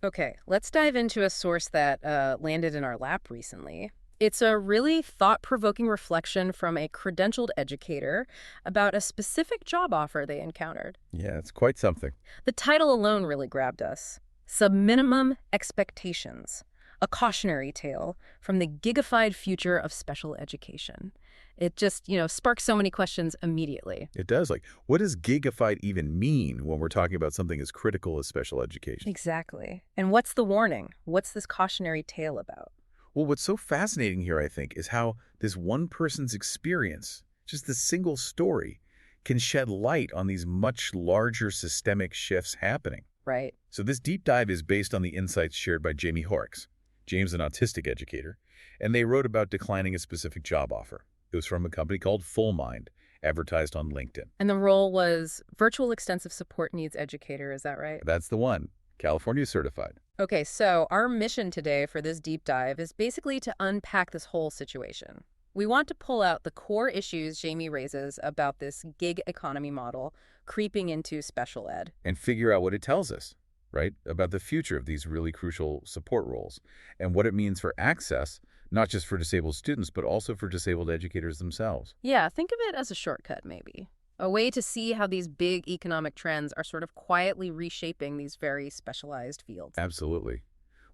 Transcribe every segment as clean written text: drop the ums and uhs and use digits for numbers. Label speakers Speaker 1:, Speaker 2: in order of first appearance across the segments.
Speaker 1: Okay, let's dive into a source that landed in our lap recently. It's a really thought-provoking reflection from a credentialed educator about a specific job offer they encountered.
Speaker 2: Yeah, it's quite something.
Speaker 1: The title alone really grabbed us. Subminimum Expectations, a cautionary tale from the gigified future of special education. It just, sparks so many questions immediately.
Speaker 2: It does. Like, what does gigified even mean when we're talking about something as critical as special education?
Speaker 1: Exactly. And what's the warning? What's this cautionary tale about?
Speaker 2: Well, what's so fascinating here, I think, is how this one person's experience, just this single story, can shed light on these much larger systemic shifts happening.
Speaker 1: Right.
Speaker 2: So this deep dive is based on the insights shared by Jaime Hoerricks. James, an autistic educator, and they wrote about declining a specific job offer. It was from a company called Fullmind, advertised on LinkedIn.
Speaker 1: And the role was virtual extensive support needs educator, is that right?
Speaker 2: That's the one, California certified.
Speaker 1: Okay, so our mission today for this deep dive is basically to unpack this whole situation. We want to pull out the core issues Jaime raises about this gig economy model creeping into special ed.
Speaker 2: And figure out what it tells us, right, about the future of these really crucial support roles and what it means for access, not just for disabled students, but also for disabled educators themselves.
Speaker 1: Yeah, think of it as a shortcut, maybe. A way to see how these big economic trends are sort of quietly reshaping these very specialized fields.
Speaker 2: Absolutely.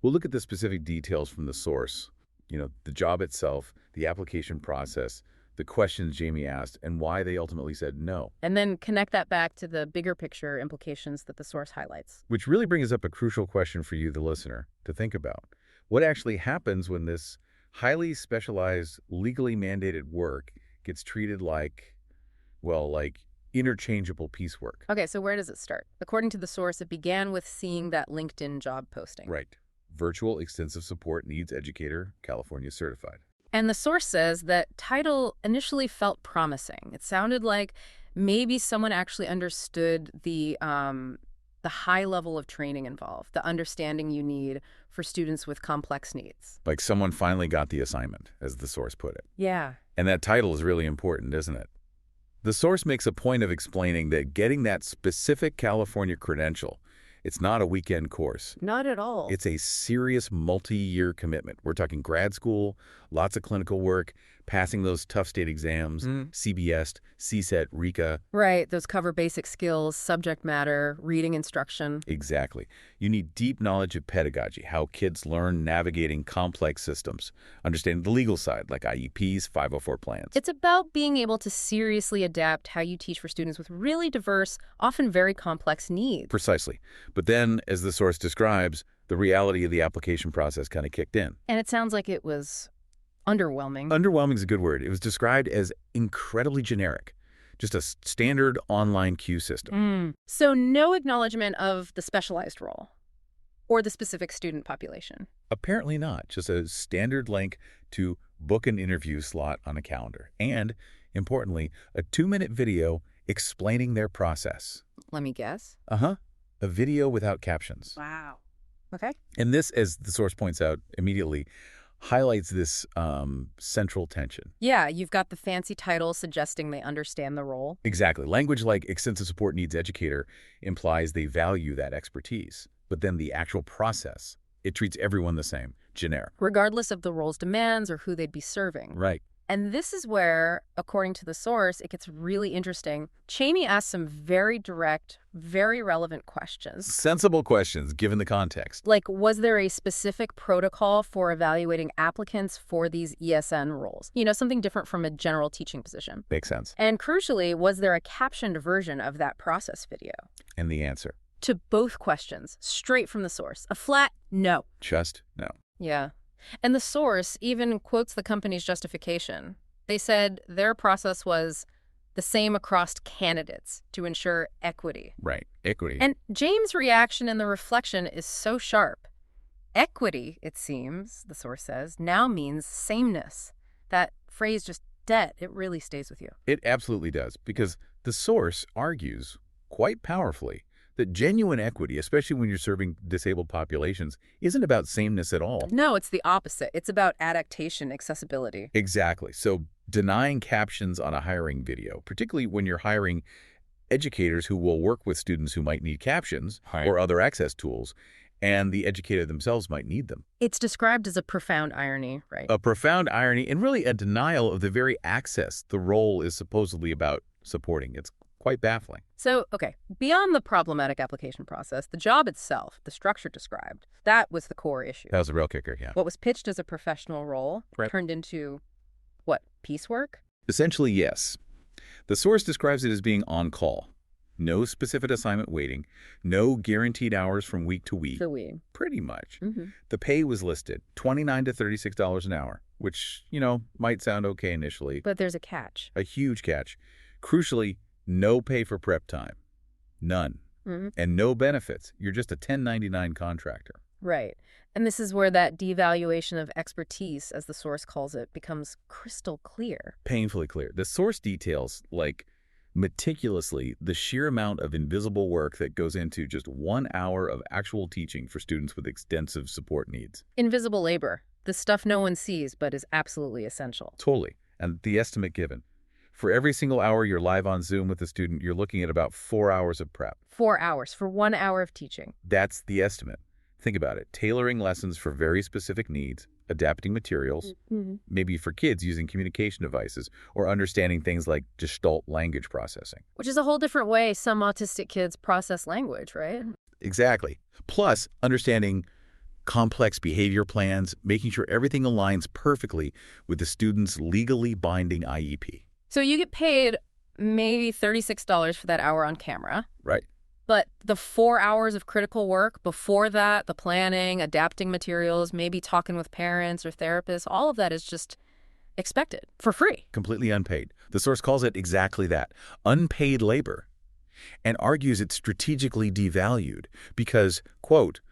Speaker 2: We'll look at the specific details from the source, the job itself, the application process, the questions Jaime asked, and why they ultimately said no.
Speaker 1: And then connect that back to the bigger picture implications that the source highlights.
Speaker 2: Which really brings up a crucial question for you, the listener, to think about. What actually happens when this highly specialized, legally mandated work gets treated like interchangeable piecework?
Speaker 1: Okay, so where does it start? According to the source, it began with seeing that LinkedIn job posting.
Speaker 2: Right. Virtual Extensive Support Needs Educator, California certified.
Speaker 1: And the source says that title initially felt promising. It sounded like maybe someone actually understood the high level of training involved, the understanding you need for students with complex needs.
Speaker 2: Like someone finally got the assignment, as the source put it.
Speaker 1: Yeah.
Speaker 2: And that title is really important, isn't it? The source makes a point of explaining that getting that specific California credential, it's not a weekend course.
Speaker 1: Not at all.
Speaker 2: It's a serious multi-year commitment. We're talking grad school, lots of clinical work, passing those tough state exams, CBS, CSET, RECA.
Speaker 1: Right, those cover basic skills, subject matter, reading instruction.
Speaker 2: Exactly. You need deep knowledge of pedagogy, how kids learn navigating complex systems, understanding the legal side, like IEPs, 504 plans.
Speaker 1: It's about being able to seriously adapt how you teach for students with really diverse, often very complex needs.
Speaker 2: Precisely. But then, as the source describes, the reality of the application process kind of kicked in.
Speaker 1: And it sounds like it was underwhelming.
Speaker 2: Underwhelming is a good word. It was described as incredibly generic, just a standard online queue system.
Speaker 1: So no acknowledgement of the specialized role or the specific student population.
Speaker 2: Apparently not. Just a standard link to book an interview slot on a calendar. And, importantly, a 2-minute video explaining their process.
Speaker 1: Let me guess.
Speaker 2: A video without captions.
Speaker 1: Wow. Okay.
Speaker 2: And this, as the source points out immediately, highlights this central tension.
Speaker 1: Yeah, you've got the fancy title suggesting they understand the role.
Speaker 2: Exactly. Language like extensive support needs educator implies they value that expertise. But then the actual process, it treats everyone the same, generic.
Speaker 1: Regardless of the role's demands or who they'd be serving.
Speaker 2: Right.
Speaker 1: And this is where, according to the source, it gets really interesting. Jaime asks some very direct, very relevant questions.
Speaker 2: Sensible questions, given the context.
Speaker 1: Like, was there a specific protocol for evaluating applicants for these ESN roles? Something different from a general teaching position.
Speaker 2: Makes sense.
Speaker 1: And crucially, was there a captioned version of that process video?
Speaker 2: And the answer?
Speaker 1: To both questions, straight from the source. A flat no.
Speaker 2: Just no.
Speaker 1: Yeah. And the source even quotes the company's justification. They said their process was the same across candidates to ensure equity.
Speaker 2: Right. Equity.
Speaker 1: And James' reaction in the reflection is so sharp. Equity, it seems, the source says, now means sameness. That phrase just dead. It really stays with you.
Speaker 2: It absolutely does, because the source argues quite powerfully that genuine equity, especially when you're serving disabled populations, isn't about sameness at all.
Speaker 1: No, it's the opposite. It's about adaptation, accessibility.
Speaker 2: Exactly. So denying captions on a hiring video, particularly when you're hiring educators who will work with students who might need captions or other access tools, and the educator themselves might need them.
Speaker 1: It's described as a profound irony, right?
Speaker 2: A profound irony and really a denial of the very access the role is supposedly about supporting. It's quite baffling.
Speaker 1: So, okay, beyond the problematic application process, the job itself, the structure described, that was the core issue.
Speaker 2: That was a real kicker, yeah.
Speaker 1: What was pitched as a professional role
Speaker 2: Right.
Speaker 1: turned into, what, piecework?
Speaker 2: Essentially, yes. The source describes it as being on call. No specific assignment waiting, no guaranteed hours from week to week.
Speaker 1: So we.
Speaker 2: Pretty much.
Speaker 1: Mm-hmm.
Speaker 2: The pay was listed, $29 to $36 an hour, which, might sound okay initially.
Speaker 1: But there's a catch.
Speaker 2: A huge catch. Crucially, no pay for prep time. None.
Speaker 1: Mm-hmm.
Speaker 2: And no benefits. You're just a 1099 contractor.
Speaker 1: Right. And this is where that devaluation of expertise, as the source calls it, becomes crystal clear.
Speaker 2: Painfully clear. The source details, meticulously, the sheer amount of invisible work that goes into just 1 hour of actual teaching for students with extensive support needs.
Speaker 1: Invisible labor, the stuff no one sees but is absolutely essential.
Speaker 2: Totally. And the estimate given. For every single hour you're live on Zoom with a student, you're looking at about 4 hours of prep.
Speaker 1: 4 hours for 1 hour of teaching.
Speaker 2: That's the estimate. Think about it. Tailoring lessons for very specific needs, adapting materials, maybe for kids using communication devices, or understanding things like Gestalt language processing.
Speaker 1: Which is a whole different way some autistic kids process language, right?
Speaker 2: Exactly. Plus, understanding complex behavior plans, making sure everything aligns perfectly with the student's legally binding IEP.
Speaker 1: So you get paid maybe $36 for that hour on camera.
Speaker 2: Right.
Speaker 1: But the 4 hours of critical work before that, the planning, adapting materials, maybe talking with parents or therapists, all of that is just expected for free.
Speaker 2: Completely unpaid. The source calls it exactly that, unpaid labor, and argues it's strategically devalued because, quote,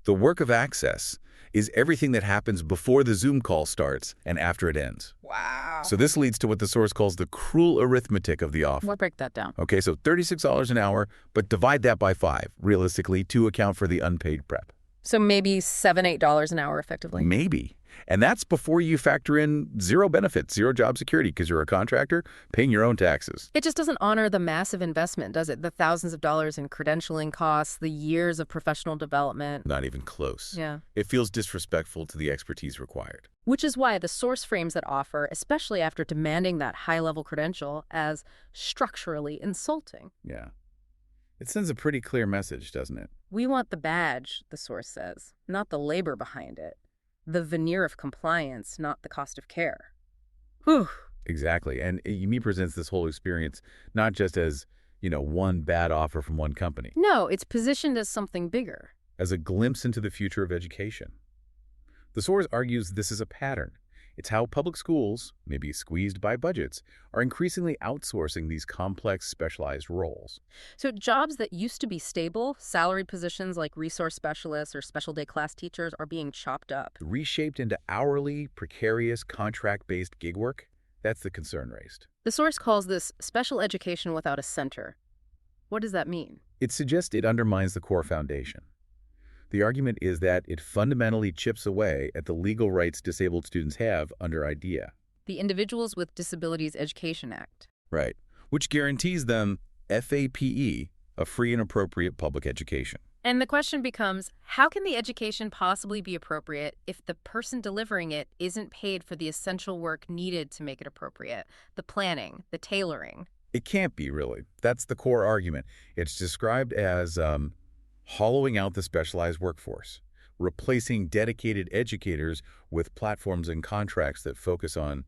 Speaker 2: the work of access is everything that happens before the Zoom call starts and after it ends.
Speaker 1: Wow.
Speaker 2: So this leads to what the source calls the cruel arithmetic of the offer.
Speaker 1: We'll break that down.
Speaker 2: Okay, so $36 an hour, but divide that by 5, realistically, to account for the unpaid prep.
Speaker 1: So maybe $7, $8 an hour effectively.
Speaker 2: Maybe. And that's before you factor in zero benefits, zero job security, because you're a contractor paying your own taxes.
Speaker 1: It just doesn't honor the massive investment, does it? The thousands of dollars in credentialing costs, the years of professional development.
Speaker 2: Not even close.
Speaker 1: Yeah.
Speaker 2: It feels disrespectful to the expertise required.
Speaker 1: Which is why the source frames that offer, especially after demanding that high-level credential, as structurally insulting.
Speaker 2: Yeah. It sends a pretty clear message, doesn't it?
Speaker 1: We want the badge, the source says, not the labor behind it. The veneer of compliance, not the cost of care. Whew.
Speaker 2: Exactly. And UME presents this whole experience not just as, one bad offer from one company.
Speaker 1: No, it's positioned as something bigger.
Speaker 2: As a glimpse into the future of education. The source argues this is a pattern. It's how public schools, maybe squeezed by budgets, are increasingly outsourcing these complex, specialized roles.
Speaker 1: So jobs that used to be stable, salaried positions like resource specialists or special day class teachers, are being chopped up.
Speaker 2: Reshaped into hourly, precarious, contract-based gig work, that's the concern raised.
Speaker 1: The source calls this special education without a center. What does that mean?
Speaker 2: It suggests it undermines the core foundation. The argument is that it fundamentally chips away at the legal rights disabled students have under IDEA.
Speaker 1: The Individuals with Disabilities Education Act.
Speaker 2: Right, which guarantees them FAPE, a free and appropriate public education.
Speaker 1: And the question becomes, how can the education possibly be appropriate if the person delivering it isn't paid for the essential work needed to make it appropriate? The planning, the tailoring.
Speaker 2: It can't be, really. That's the core argument. It's described as hollowing out the specialized workforce, replacing dedicated educators with platforms and contracts that focus on,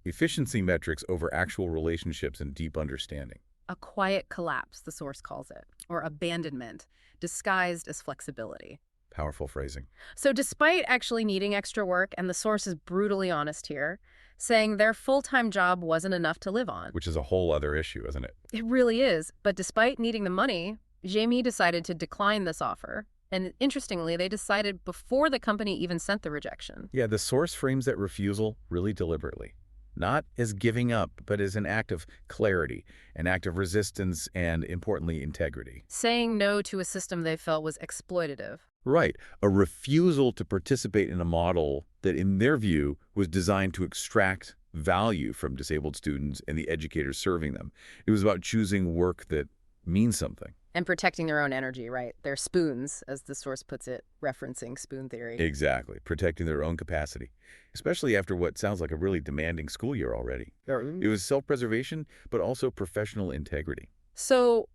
Speaker 2: efficiency metrics over actual relationships and deep understanding.
Speaker 1: A quiet collapse, the source calls it, or abandonment, disguised as flexibility.
Speaker 2: Powerful phrasing.
Speaker 1: So despite actually needing extra work, and the source is brutally honest here, saying their full-time job wasn't enough to live on.
Speaker 2: Which is a whole other issue, isn't it?
Speaker 1: It really is. But despite needing the money, Jaime decided to decline this offer. And interestingly, they decided before the company even sent the rejection.
Speaker 2: Yeah, the source frames that refusal really deliberately. Not as giving up, but as an act of clarity, an act of resistance, and, importantly, integrity.
Speaker 1: Saying no to a system they felt was exploitative.
Speaker 2: Right. A refusal to participate in a model that, in their view, was designed to extract value from disabled students and the educators serving them. It was about choosing work that means something.
Speaker 1: And protecting their own energy, right? They're spoons, as the source puts it, referencing spoon theory.
Speaker 2: Exactly, protecting their own capacity, especially after what sounds like a really demanding school year already. It was self-preservation, but also professional integrity.
Speaker 1: So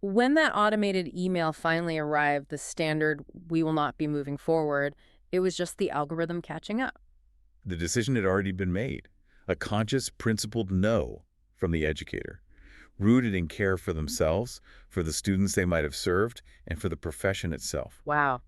Speaker 1: when that automated email finally arrived, the standard, "we will not be moving forward," it was just the algorithm catching up.
Speaker 2: The decision had already been made, a conscious, principled no from the educator, rooted in care for themselves, for the students they might have served, and for the profession itself.
Speaker 1: Wow.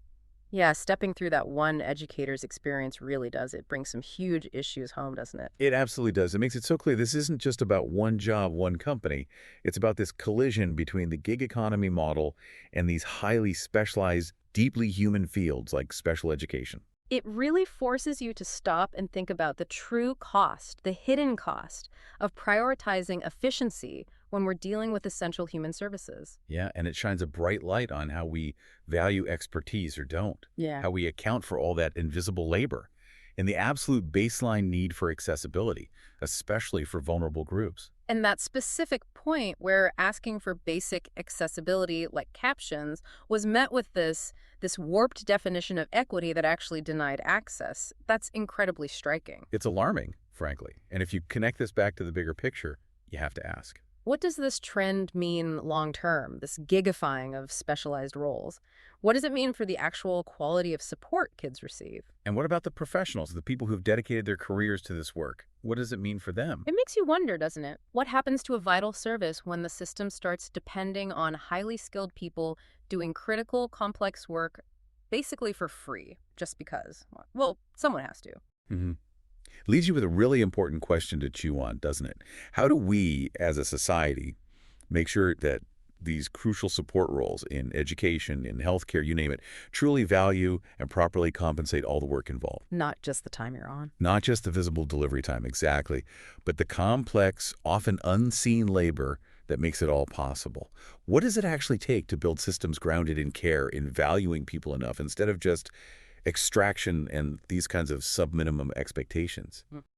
Speaker 1: Yeah, stepping through that one educator's experience really does. It brings some huge issues home, doesn't it?
Speaker 2: It absolutely does. It makes it so clear this isn't just about one job, one company. It's about this collision between the gig economy model and these highly specialized, deeply human fields like special education.
Speaker 1: It really forces you to stop and think about the true cost, the hidden cost of prioritizing efficiency when we're dealing with essential human services.
Speaker 2: Yeah, and it shines a bright light on how we value expertise or don't,
Speaker 1: Yeah.
Speaker 2: how we account for all that invisible labor, and the absolute baseline need for accessibility, especially for vulnerable groups.
Speaker 1: And that specific point where asking for basic accessibility, like captions, was met with this warped definition of equity that actually denied access. That's incredibly striking.
Speaker 2: It's alarming, frankly. And if you connect this back to the bigger picture, you have to ask.
Speaker 1: What does this trend mean long term, this gigifying of specialized roles? What does it mean for the actual quality of support kids receive?
Speaker 2: And what about the professionals, the people who've dedicated their careers to this work? What does it mean for them?
Speaker 1: It makes you wonder, doesn't it? What happens to a vital service when the system starts depending on highly skilled people doing critical, complex work basically for free, just because? Well, someone has to.
Speaker 2: hmm Leaves you with a really important question to chew on, doesn't it? How do we, as a society, make sure that these crucial support roles in education, in healthcare, you name it, truly value and properly compensate all the work involved?
Speaker 1: Not just the time you're on.
Speaker 2: Not just the visible delivery time, exactly, but the complex, often unseen labor that makes it all possible. What does it actually take to build systems grounded in care, in valuing people enough, instead of just extraction and these kinds of sub-minimum expectations?